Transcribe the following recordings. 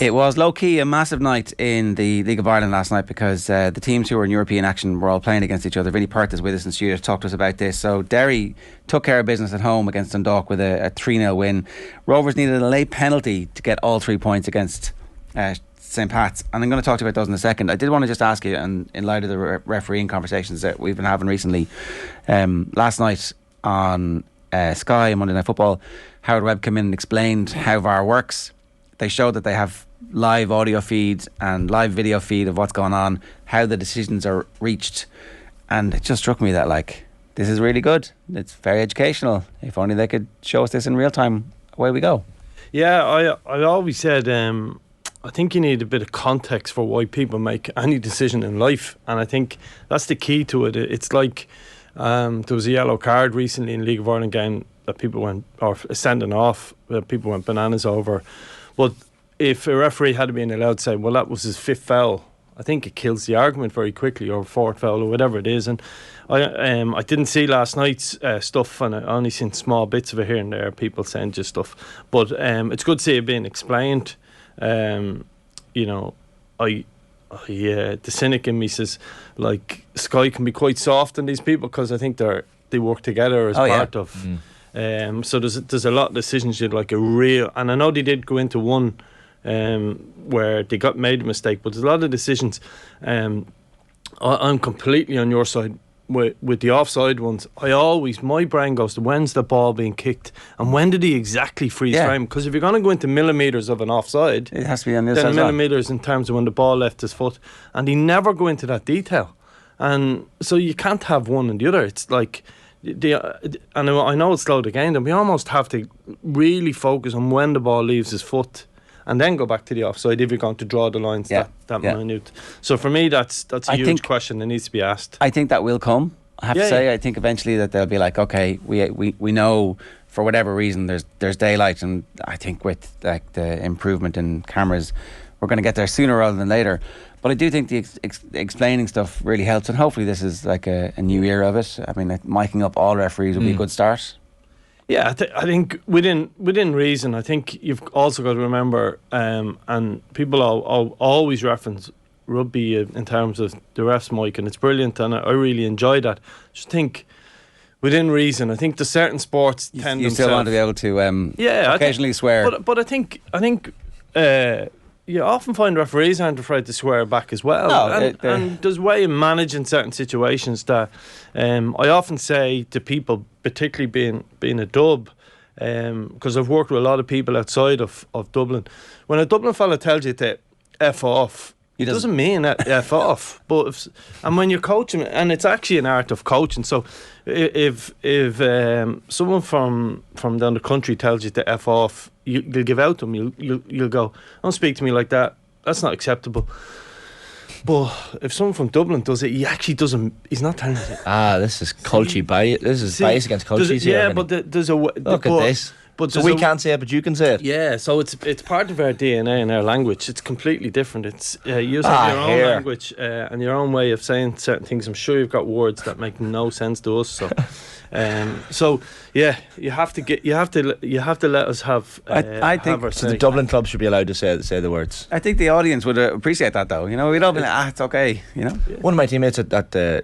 It was low-key a massive night in the League of Ireland last night because the teams who were in European action were all playing against each other. Vinny Perth is with us in studio to talk to us about this. So Derry took care of business at home against Dundalk with a 3-0 win. Rovers needed a late penalty to get all 3 points against St. Pat's, and I'm going to talk to you about those in a second. I did want to just ask you, and in light of the refereeing conversations that we've been having recently, last night on Sky and Monday Night Football, Howard Webb came in and explained how VAR works. They showed that they have live audio feeds and live video feed of what's going on, how the decisions are reached, and it just struck me that this is really good. It's very educational. If only they could show us this in real time, away we go. Yeah, I always said I think you need a bit of context for why people make any decision in life, and I think that's the key to it. It's like there was a yellow card recently in the League of Ireland game that people went, or sending off, that people went bananas over. But if a referee had been allowed to say, well, that was his fifth foul, I think it kills the argument very quickly, or fourth foul, or whatever it is. And I didn't see last night's stuff, and I only seen small bits of it here and there, people saying just stuff. But it's good to see it being explained. The cynic in me says, Sky can be quite soft on these people because I think they work together as part of. So there's a lot of decisions you'd like a real, and I know they did go into one where they made a mistake, but there's a lot of decisions. I'm completely on your side with the offside ones. My brain goes to when's the ball being kicked and when did he exactly freeze frame? Because if you're going to go into millimetres of an offside, it has to be on this side. Then millimetres in terms of when the ball left his foot, and he never go into that detail, and so you can't have one and the other. It's like. And I know it's slow the game, and we almost have to really focus on when the ball leaves his foot and then go back to the offside if you're going to draw the lines that minute. So for me, that's a huge question that needs to be asked. I think that will come, I have to say. I think eventually that they'll be like, okay, we know for whatever reason there's daylight, and I think with the improvement in cameras we're going to get there sooner rather than later. But I do think the explaining stuff really helps, and hopefully this is like a new era of it. I mean, miking up all referees will be a good start. Yeah, I think within reason. I think you've also got to remember, and people always reference rugby in terms of the refs mic, and it's brilliant, and I really enjoy that. Just think within reason. I think the certain sports tend you still want to be able to occasionally swear, but I think. You often find referees aren't afraid to swear back as well. No, and there's a way of managing certain situations that I often say to people, particularly being a dub, because I've worked with a lot of people outside of Dublin. When a Dublin fella tells you to F off, it doesn't mean F off. But and when you're coaching, and it's actually an art of coaching. So if someone from down the country tells you to F off, you'll give out to them. You'll go, don't speak to me like that. That's not acceptable. But if someone from Dublin does it, he actually doesn't. He's not telling you. This is culchie bias. This is bias against culchies here. Yeah, but there's a look at this. But so we can't say it, but you can say it. Yeah, so it's part of our DNA and our language. It's completely different. It's using your own language and your own way of saying certain things. I'm sure you've got words that make no sense to us. So yeah, you have to let us have. I think the Dublin club should be allowed to say the words. I think the audience would appreciate that, though. We'd all be like, it's okay. One of my teammates at the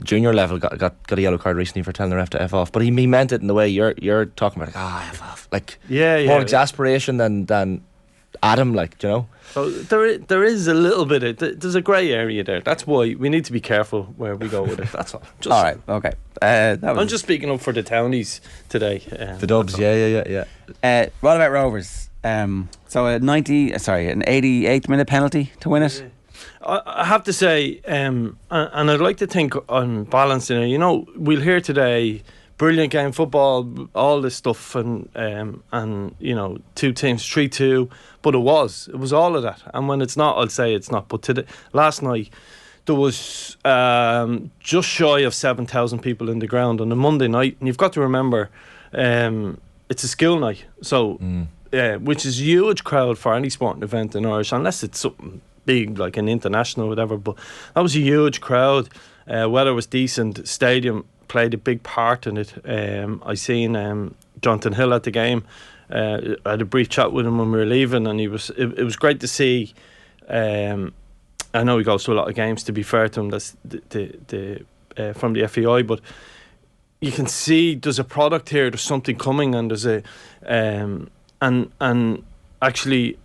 junior level got a yellow card recently for telling the ref to F off, but he meant it in the way you're talking about, F off, more exasperation than Adam, So there is a little bit there's a grey area there. That's why we need to be careful where we go with it. That's all. All right, okay. I'm just speaking up for the townies today. The Dubs, yeah. What about Rovers? So an 88th minute penalty to win it. I have to say, and I'd like to think on balance in it. We'll hear today, brilliant game, football, all this stuff, and two teams, 3-2, but it was all of that. And when it's not, I'll say it's not. But last night there was just shy of 7,000 people in the ground on a Monday night, and you've got to remember it's a school night, so which is a huge crowd for any sporting event in Irish, unless it's something big like an international or whatever. But that was a huge crowd. Weather was decent. Stadium played a big part in it. I seen Jonathan Hill at the game. I had a brief chat with him when we were leaving, and it was great to see. I know he goes to a lot of games, to be fair to him, that's from the FEI, but you can see there's a product here, there's something coming, and there's a and actually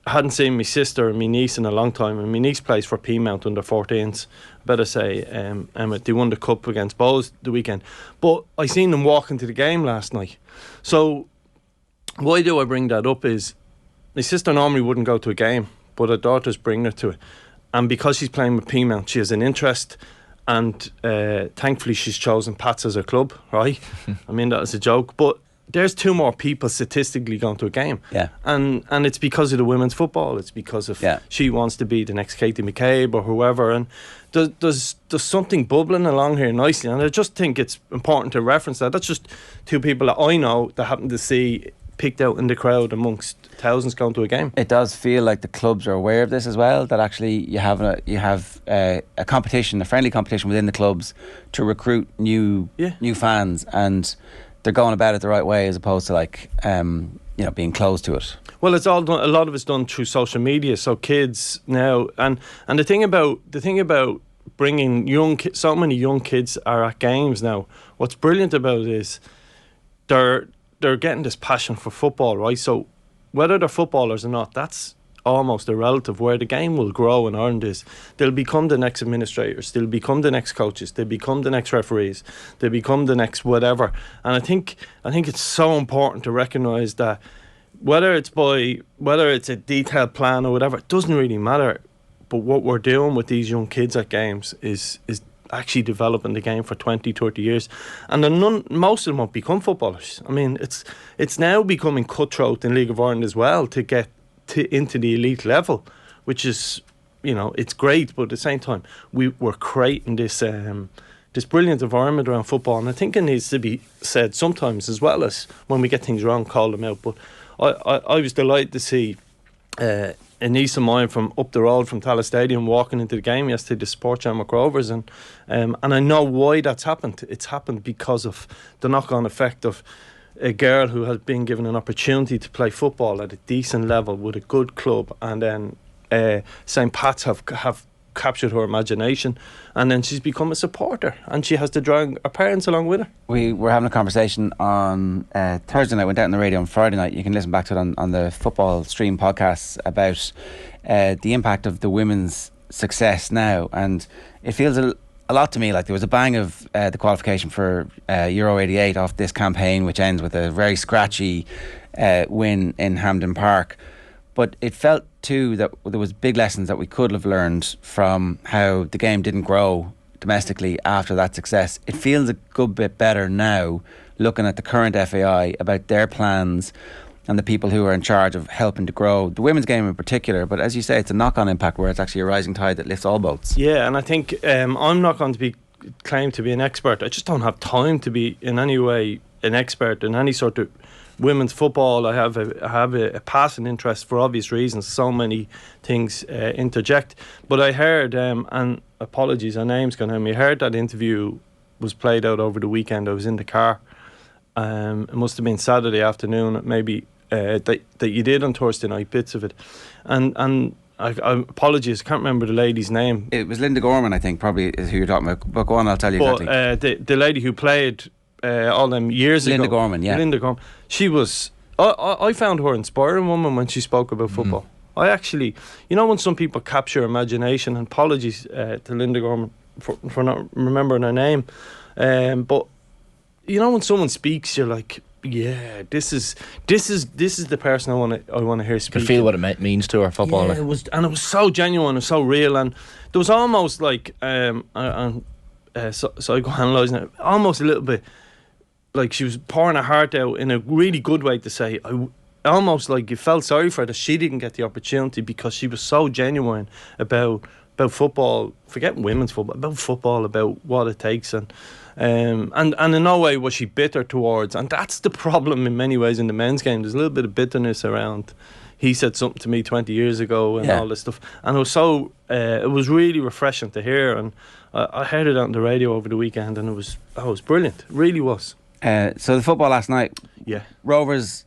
I hadn't seen my sister and my niece in a long time, and my niece plays for Peamount under 14s. Better say, Emma, they won the cup against Bows the weekend, but I seen them walk into the game last night. So why do I bring that up is my sister normally wouldn't go to a game, but her daughter's bringing her to it, and because she's playing with Peamount, she has an interest. And thankfully she's chosen Pats as her club, right? I mean that as a joke, but there's 2 more people statistically going to a game, and it's because of the women's football. It's because of she wants to be the next Katie McCabe or whoever, and there's something bubbling along here nicely, and I just think it's important to reference that. That's just 2 people that I know that happen to see picked out in the crowd amongst thousands going to a game. It does feel like the clubs are aware of this as well, that actually you have a competition, a friendly competition within the clubs to recruit new fans, and they're going about it the right way, as opposed to like being closed to it. Well, it's all done, a lot of it's done through social media, so kids now, and the thing about bringing so many young kids are at games now. What's brilliant about it is they're getting this passion for football, right? So whether they're footballers or not, that's almost irrelevant. Where the game will grow in Ireland is they'll become the next administrators, they'll become the next coaches, they'll become the next referees, they'll become the next whatever. And I think it's so important to recognise that whether it's a detailed plan or whatever, it doesn't really matter. But what we're doing with these young kids at games is actually developing the game for 20, 30 years, and most of them won't become footballers. I mean, it's now becoming cutthroat in League of Ireland as well to get into the elite level, which is, it's great, but at the same time we're creating this brilliant environment around football, and I think it needs to be said sometimes, as well as when we get things wrong, call them out. But I was delighted to see a niece of mine from up the road from Tallaght Stadium walking into the game yesterday to support Shamrock Rovers, and I know why that's happened. It's happened because of the knock-on effect of a girl who has been given an opportunity to play football at a decent level with a good club, and then St. Pat's have captured her imagination, and then she's become a supporter, and she has to drag her parents along with her. We were having a conversation on Thursday night, went out on the radio on Friday night. You can listen back to it on the Football Stream podcasts, about the impact of the women's success now, and it feels a lot to me like there was a bang of the qualification for Euro 88 off this campaign, which ends with a very scratchy win in Hampden Park. But it felt too that there was big lessons that we could have learned from how the game didn't grow domestically after that success. It feels a good bit better now, looking at the current FAI, about their plans and the people who are in charge of helping to grow the women's game in particular. But as you say, it's a knock-on impact where it's actually a rising tide that lifts all boats. Yeah, and I think I'm not going to be claimed to be an expert. I just don't have time to be in any way an expert in any sort of women's football. I have a passing interest for obvious reasons. So many things interject. But I heard, and apologies, our name's gone home. I heard that interview was played out over the weekend. I was in the car. It must have been Saturday afternoon, maybe, that you did on Thursday night, bits of it. And I apologies, I can't remember the lady's name. It was Linda Gorman, I think, probably is who you're talking about. But go on, I'll tell you exactly. The lady who played all them years Linda ago. Gorman, yeah. Linda Gorman. She was... I found her inspiring woman when she spoke about football. I actually... when some people capture imagination, and apologies to Linda Gorman for not remembering her name, but when someone speaks, you're like, yeah, this is the person I want to hear speak. You can feel what it means to her football. Yeah, it was so genuine and so real, and there was almost like so I go analysing it, almost a little bit like she was pouring her heart out in a really good way to say, almost like you felt sorry for her that she didn't get the opportunity, because she was so genuine about football, forget women's football, about what it takes, and in no way was she bitter towards, and that's the problem in many ways in the men's game. There's a little bit of bitterness around, he said something to me 20 years ago and all this stuff, and it was so it was really refreshing to hear, and I heard it on the radio over the weekend, and it was brilliant, it really was. So the football last night, Rovers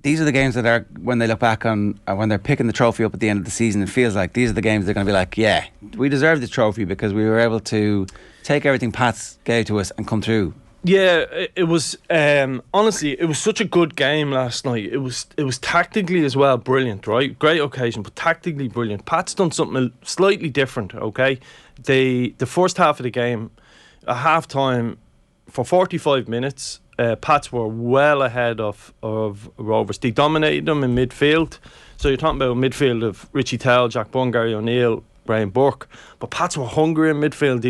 these are the games that are, when they look back on, when they're picking the trophy up at the end of the season, it feels like these are the games they're going to be like, yeah, we deserve the trophy because we were able to take everything Pats gave to us and come through. Yeah, it was honestly, it was such a good game last night. It was tactically as well brilliant, right? Great occasion, but tactically brilliant. Pat's done something slightly different, okay? The first half of the game, at half time, for 45 minutes, Pats were well ahead of Rovers. They dominated them in midfield. So you're talking about a midfield of Richie Towell, Jack Bunn, Gary O'Neill, Brian Burke. But Pats were hungry in midfield.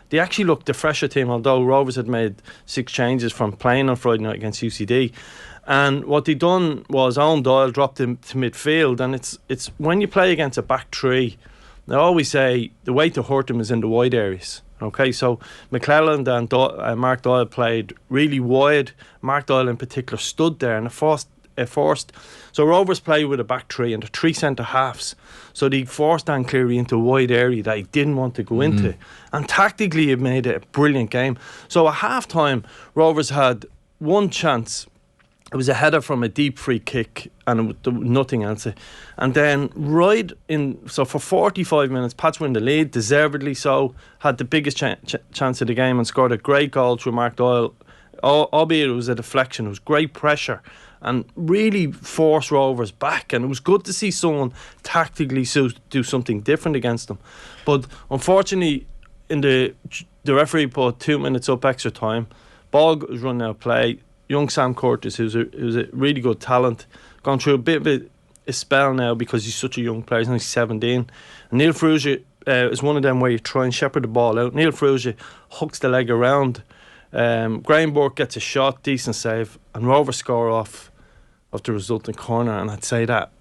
They actually looked the fresher team, although Rovers had made 6 changes from playing on Friday night against UCD. And what they done was Owen Doyle dropped him to midfield. And it's when you play against a back three, they always say the way to hurt them is in the wide areas. Okay, so McClelland and Mark Doyle played really wide. Mark Doyle in particular stood there and it forced. So Rovers played with a back three and the 3 centre halves. So they forced Dan Cleary into a wide area that he didn't want to go into. And tactically it made it a brilliant game. So at half time, Rovers had one chance. It was a header from a deep free kick and nothing else. And then so for 45 minutes, Pats were in the lead, deservedly so, had the biggest chance of the game and scored a great goal through Mark Doyle, albeit it was a deflection. It was great pressure and really forced Rovers back, and it was good to see someone tactically do something different against them. But unfortunately, in the referee put 2 minutes up extra time. Ball was running out of play. Young Sam Curtis, who's a really good talent, gone through a bit of a spell now because he's such a young player. He's only 17. And Neil Frugia is one of them where you try and shepherd the ball out. Neil Frugia hooks the leg around. Graham Burke gets a shot, decent save, and Rovers score off the resulting corner. And I'd say that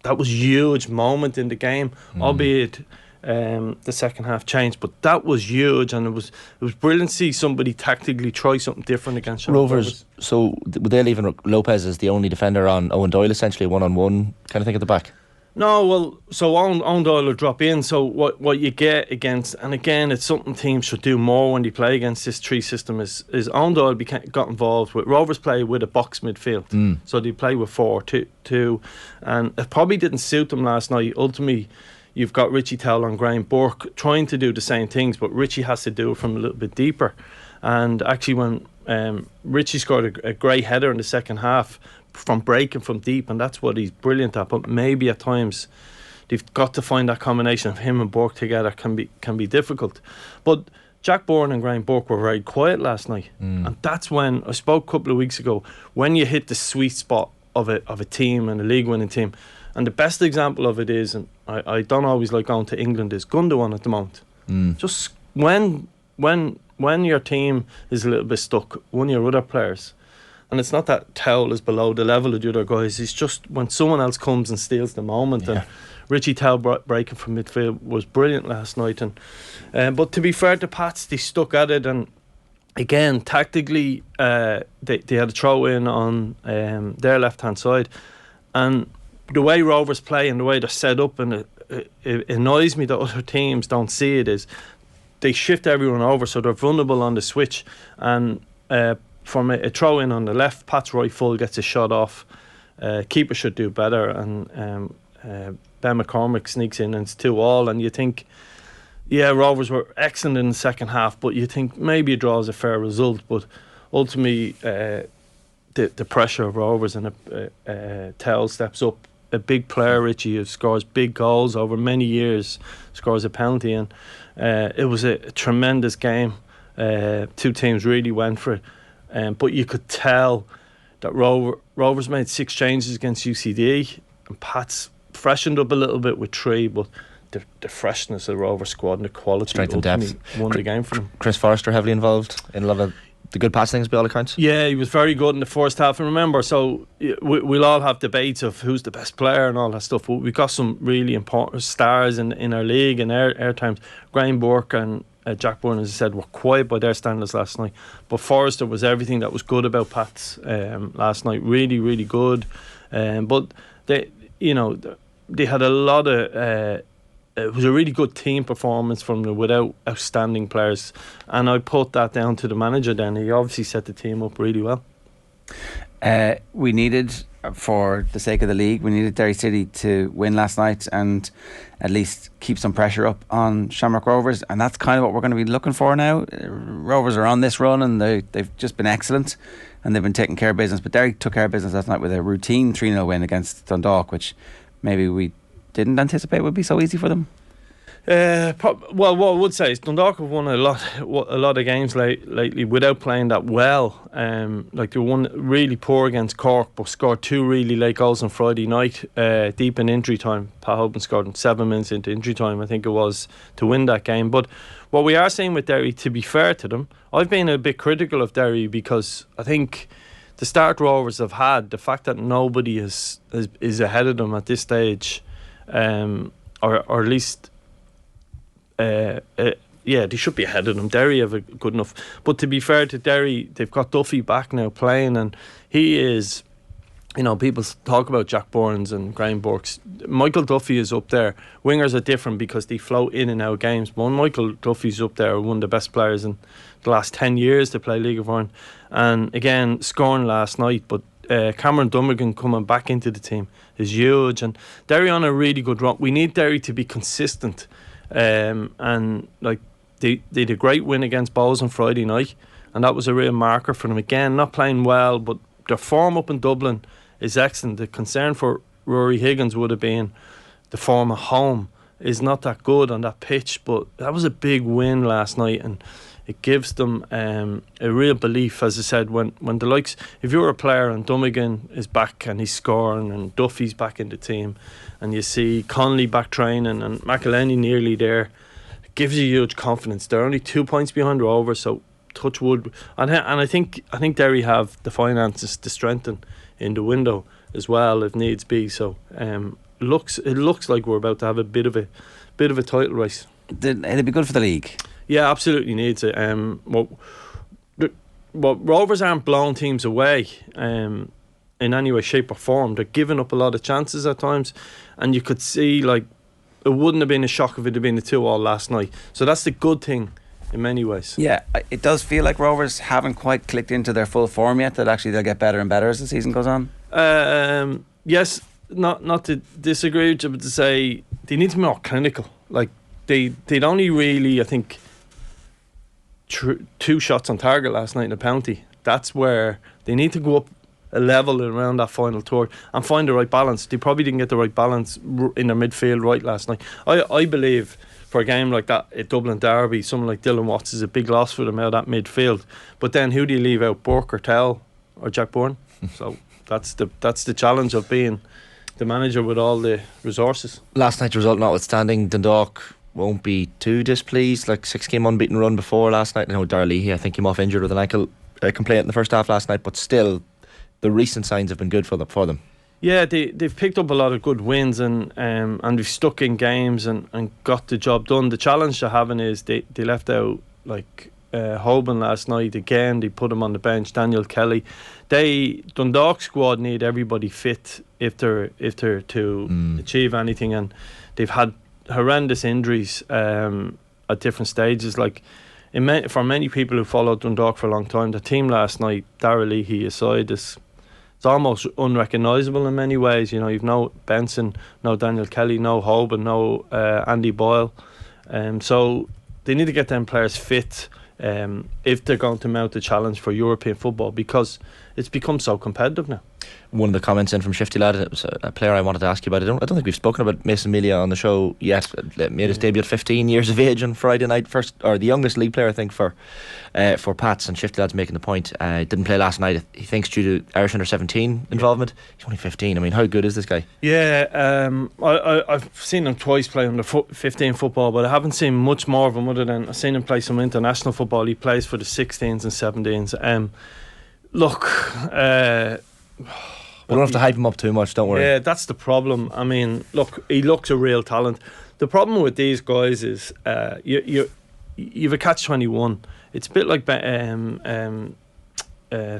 was a huge moment in the game, albeit the second half changed, but that was huge, and it was brilliant to see somebody tactically try something different against Shamrock Rovers. So would they leave Lopez as the only defender on Owen Doyle, essentially one-on-one kind of thing at the back? No, well, so Owen Doyle will drop in. So what you get against, and again, it's something teams should do more when they play against this 3 system, is Owen Doyle got involved with Rovers play with a box midfield. So they play with 4-2, and it probably didn't suit them last night. Ultimately, you've got Richie Towell and Graham Burke trying to do the same things, but Richie has to do it from a little bit deeper. And actually, when Richie scored a great header in the second half from breaking from deep, and that's what he's brilliant at. But maybe at times they've got to find that combination of him and Burke together can be difficult. But Jack Bourne and Graham Burke were very quiet last night, and that's when I spoke a couple of weeks ago. When you hit the sweet spot of a team and a league-winning team. And the best example of it is, and I don't always like going to England, is Gundogan at the moment. Just when your team is a little bit stuck, one of your other players, and it's not that Towell is below the level of the other guys, it's just when someone else comes and steals the moment. And Richie Towell breaking from midfield was brilliant last night. And but to be fair to Pats, they stuck at it, and again tactically they had a throw in on their left hand side, and the way Rovers play and the way they're set up, and it annoys me that other teams don't see it, is they shift everyone over so they're vulnerable on the switch, and from a throw in on the left, Pat's right full gets a shot off. Keeper should do better, and Ben McCormick sneaks in and it's 2-2, and you think, yeah, Rovers were excellent in the second half, but you think maybe a draw is a fair result. But ultimately the pressure of Rovers, and Towell steps up, a big player, Richie, who scores big goals over many years, scores a penalty, and it was a tremendous game. 2 teams really went for it, but you could tell that Rovers made 6 changes against UCD, and Pats freshened up a little bit with 3, but the freshness of the Rovers squad and the quality, strength and depth, won the game for them. Chris Forrester heavily involved in a lot of the good pass things by all accounts. Yeah, he was very good in the first half. And remember, so we'll all have debates of who's the best player and all that stuff, but we've got some really important stars in our league and our times. Graham Burke and Jack Bourne, as I said, were quiet by their standards last night, but Forrester was everything that was good about Pats last night. Really, really good. But they had a lot of it was a really good team performance from them without outstanding players, and I put that down to the manager. Then he obviously set the team up really well. We needed, for the sake of the league, we needed Derry City to win last night and at least keep some pressure up on Shamrock Rovers, and that's kind of what we're going to be looking for now. Rovers are on this run and they've just been excellent and they've been taking care of business, but Derry took care of business last night with a routine 3-0 win against Dundalk, which maybe we didn't anticipate would be so easy for them. Well, what I would say is Dundalk have won a lot of games lately without playing that well. Like they won really poor against Cork, but scored 2 really late goals on Friday night, deep in injury time. Pat Hoban scored 7 minutes into injury time, I think it was, to win that game. But what we are seeing with Derry, to be fair to them, I've been a bit critical of Derry because I think the start Rovers have had, the fact that nobody is ahead of them at this stage, or at least. Yeah, they should be ahead of them. Derry have a good enough. But to be fair to Derry, they've got Duffy back now playing, and he is, people talk about Jack Burns and Graham Burks. Michael Duffy is up there. Wingers are different because they float in and out of games. But Michael Duffy's up there, one of the best players in the last 10 years to play League of Ireland. And again, scoring last night, but Cameron Dummigan coming back into the team is huge. And Derry on a really good run. We need Derry to be consistent. And like they did a great win against Bows on Friday night, and that was a real marker for them. Again, not playing well, but their form up in Dublin is excellent. The concern for Rory Higgins would have been the form at home is not that good on that pitch, but that was a big win last night, and it gives them a real belief, as I said, when the likes, if you're a player and Dummigan is back and he's scoring and Duffy's back in the team and you see Connolly back training and McElhenney nearly there, it gives you huge confidence. They're only 2 points behind Rovers, so touch wood, and I think Derry have the finances to strengthen in the window as well if needs be. So it looks like we're about to have a bit of a title race. It'd be good for the league. Yeah, absolutely needs it. What Rovers aren't blowing teams away in any way, shape or form. They're giving up a lot of chances at times, and you could see like it wouldn't have been a shock if it had been a 2-2 last night. So that's the good thing in many ways. Yeah, it does feel like Rovers haven't quite clicked into their full form yet, that actually they'll get better and better as the season goes on. Yes, not to disagree with you, but to say they need to be more clinical. Like they'd only really, I think, 2 shots on target last night in the penalty. That's where they need to go up a level around that final third and find the right balance. They probably didn't get the right balance in their midfield right last night. I believe for a game like that at Dublin Derby, someone like Dylan Watts is a big loss for them out of that midfield. But then who do you leave out? Burke or Tell or Jack Byrne? So that's the challenge of being the manager with all the resources. Last night's result notwithstanding, Dundalk won't be too displeased. Like 6-game unbeaten run before last night. I know Darragh Leahy, I think, came off injured with an ankle complaint in the first half last night, but still the recent signs have been good for them. Yeah, they've picked up a lot of good wins and they've stuck in games and got the job done. The challenge they're having is they left out like Hoban last night again. They put him on the bench. Daniel Kelly. Dundalk squad need everybody fit if they're to achieve anything, and they've had horrendous injuries at different stages. Like for many people who followed Dundalk for a long time, the team last night, Darragh Leahy aside, it's almost unrecognisable in many ways. You know, you've no Benson, no Daniel Kelly, no Hoban, no Andy Boyle. So they need to get them players fit if they're going to mount a challenge for European football, because it's become so competitive now. One of the comments in from Shifty Lad, it was a player I wanted to ask you about. I don't think we've spoken about Mason Melia on the show yet. Made his debut at 15 years of age on Friday night, the youngest league player I think for Pats, and Shifty Lad's making the point. Didn't play last night, he thinks, due to Irish under 17 involvement. He's only 15. I mean, how good is this guy? Yeah, I've seen him twice play under 15 football, but I haven't seen much more of him other than I've seen him play some international football. He plays for the 16s and 17s. We don't have to hype him up too much, don't worry. Yeah, that's the problem. I mean, look, he looks a real talent. The problem with these guys is you've a catch-21. It's a bit like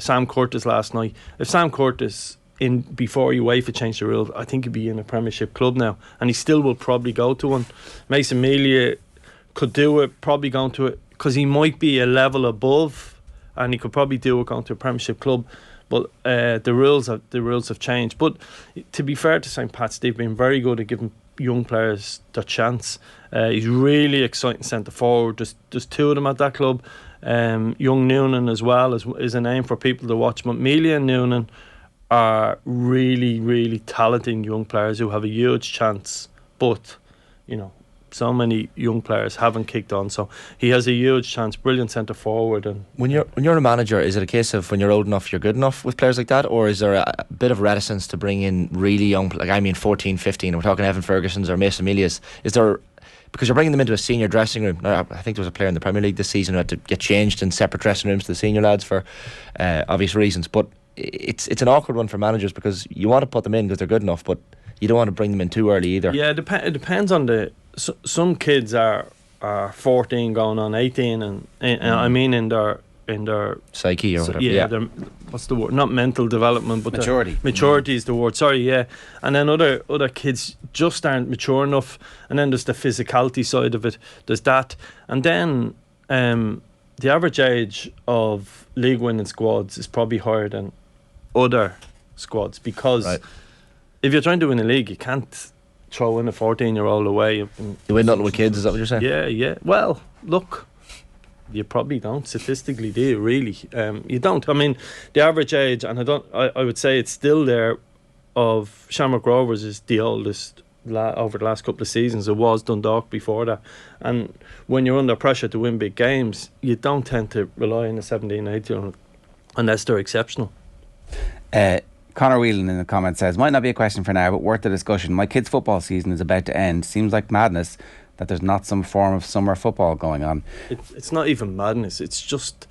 Sam Curtis last night. If Sam Curtis, before UEFA changed the rules, I think he'd be in a Premiership club now, and he still will probably go to one. Mason Melia could do it, probably going to it, because he might be a level above, and he could probably do it going to a Premiership club. But the rules have changed. But to be fair to St. Pat's, they've been very good at giving young players their chance. He's really exciting centre forward. There's two of them at that club. Young Noonan as well is a name for people to watch. But Mealy and Noonan are really, really talented young players who have a huge chance. But, so many young players haven't kicked on, so he has a huge chance. Brilliant centre forward. And when you're a manager, is it a case of when you're old enough you're good enough with players like that, or is there a bit of reticence to bring in really young, 14, 15, we're talking Evan Ferguson's or Mason Amelia's? Is there, because you're bringing them into a senior dressing room? Now, I think there was a player in the Premier League this season who had to get changed in separate dressing rooms to the senior lads for obvious reasons, but it's an awkward one for managers because you want to put them in because they're good enough, but you don't want to bring them in too early either. Yeah, it depends on some kids are 14 going on 18 and I mean in their psyche or whatever. Yeah. What's the word? Not mental development, but maturity is the word. Sorry, yeah. And then other kids just aren't mature enough. And then there's the physicality side of it. There's that, and then the average age of league winning squads is probably higher than other squads because if you're trying to win a league, you can't throw in a 14-year-old away. You win nothing with kids, is that what you're saying? Yeah. Well, look, you probably don't. Statistically, do you really? You don't. I mean, the average age, and I would say it's still there, of Shamrock Rovers is the oldest over the last couple of seasons. It was Dundalk before that. And when you're under pressure to win big games, you don't tend to rely on a 17, 18 unless they're exceptional. Conor Whelan in the comments says, might not be a question for now, but worth the discussion. My kids' football season is about to end. Seems like madness that there's not some form of summer football going on. It's not even madness. It's just,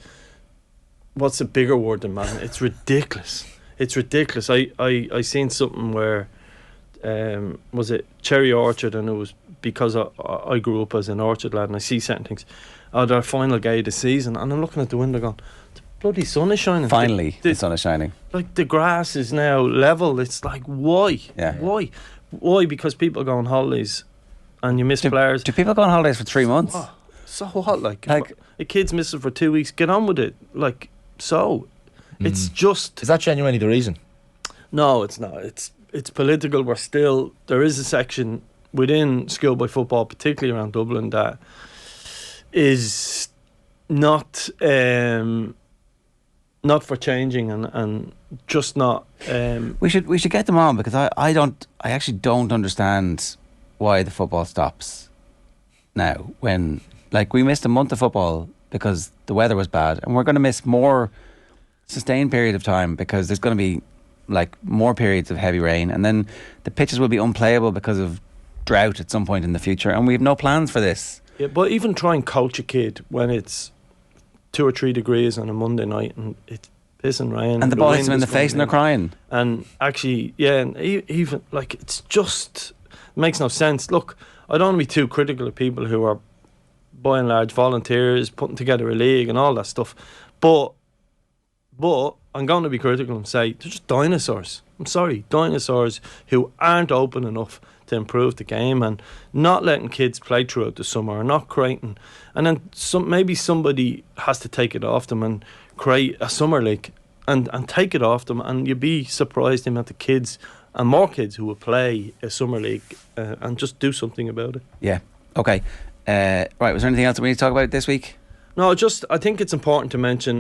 what's a bigger word than madness? It's ridiculous. It's ridiculous. I seen something where was it Cherry Orchard, and it was because I grew up as an Orchard lad, and I see certain things. Their final game of the season, and I'm looking at the window going, bloody sun is shining. Finally, the sun is shining. Like, the grass is now level. It's like, why? Yeah. Why? Because people go on holidays and you miss players. Do people go on holidays for 3 months? Oh, so what? Like a kid's missing for 2 weeks. Get on with it. Like, so. It's just. Is that genuinely the reason? No, it's not. It's political. There is a section within schoolboy football, particularly around Dublin, that is not for changing and just not. We should get them on, because I actually don't understand why the football stops now, when, like, we missed a month of football because the weather was bad, and we're going to miss more sustained period of time because there's going to be like more periods of heavy rain, and then the pitches will be unplayable because of drought at some point in the future, and we have no plans for this. Yeah, but even try and coach a kid when it's 2 or 3 degrees on a Monday night and it's pissing rain, and the ball hits them in the face and they're crying. And actually, yeah, and even like, it's just makes no sense. Look, I don't want to be too critical of people who are by and large volunteers putting together a league and all that stuff, but I'm going to be critical and say they're just dinosaurs. I'm sorry, dinosaurs who aren't open enough to improve the game and not letting kids play throughout the summer, or not creating. And then maybe somebody has to take it off them and create a summer league and take it off them, and you'd be surprised the amount of kids and more kids who will play a summer league and just do something about it. Yeah. Okay. Right. Was there anything else that we need to talk about this week? No, I think it's important to mention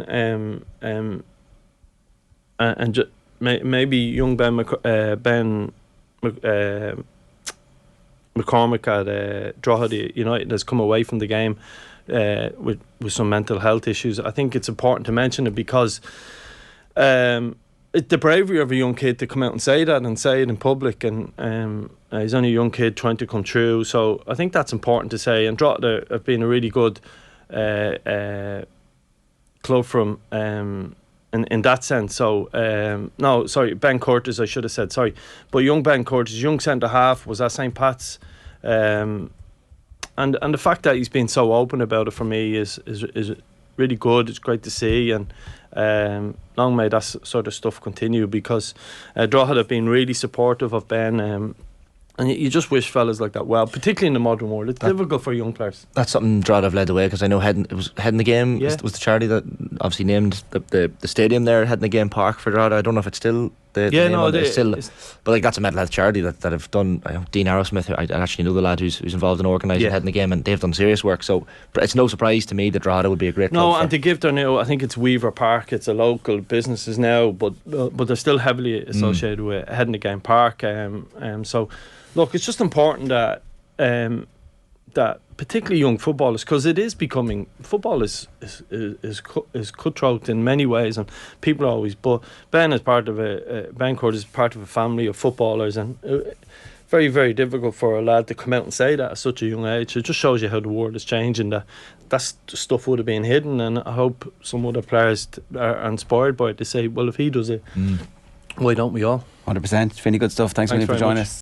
maybe young Ben McCormick at Drogheda United has come away from the game with some mental health issues. I think it's important to mention it because it's the bravery of a young kid to come out and say that and say it in public, and he's only a young kid trying to come through, so I think that's important to say. And Drogheda have been a really good club from in that sense. So no, sorry, Ben Curtis, I should have said, sorry, but young Ben Curtis, young centre half, was at St. Pat's, and the fact that he's been so open about it for me is really good. It's great to see, and long may that sort of stuff continue, because Drogheda have been really supportive of Ben. And you just wish fellas like that well, particularly in the modern world. It's difficult for young players. That's something Drogheda have led the way, because I know Heading the Game was the charity that obviously named the stadium there, Heading the Game Park for Drogheda. I don't know if it's still the name on it. It's still, but like that's a mental health charity that have done. Dean Arrowsmith, I actually know the lad who's involved in organising Heading the Game, and they've done serious work. So it's no surprise to me that Drogheda would be a great club. And to give their new, I think it's Weaver Park. It's a local businesses now, but they're still heavily associated with Heading the Game Park. So. Look, it's just important that that particularly young footballers, because it is becoming, football is cutthroat in many ways, and people are always. But Ben is part of Ben Court is part of a family of footballers, and very, very difficult for a lad to come out and say that at such a young age. It just shows you how the world is changing. That stuff would have been hidden, and I hope some other players are inspired by it to say, well, if he does it, why don't we all? 100%. Vinny, good stuff. Thanks for joining us.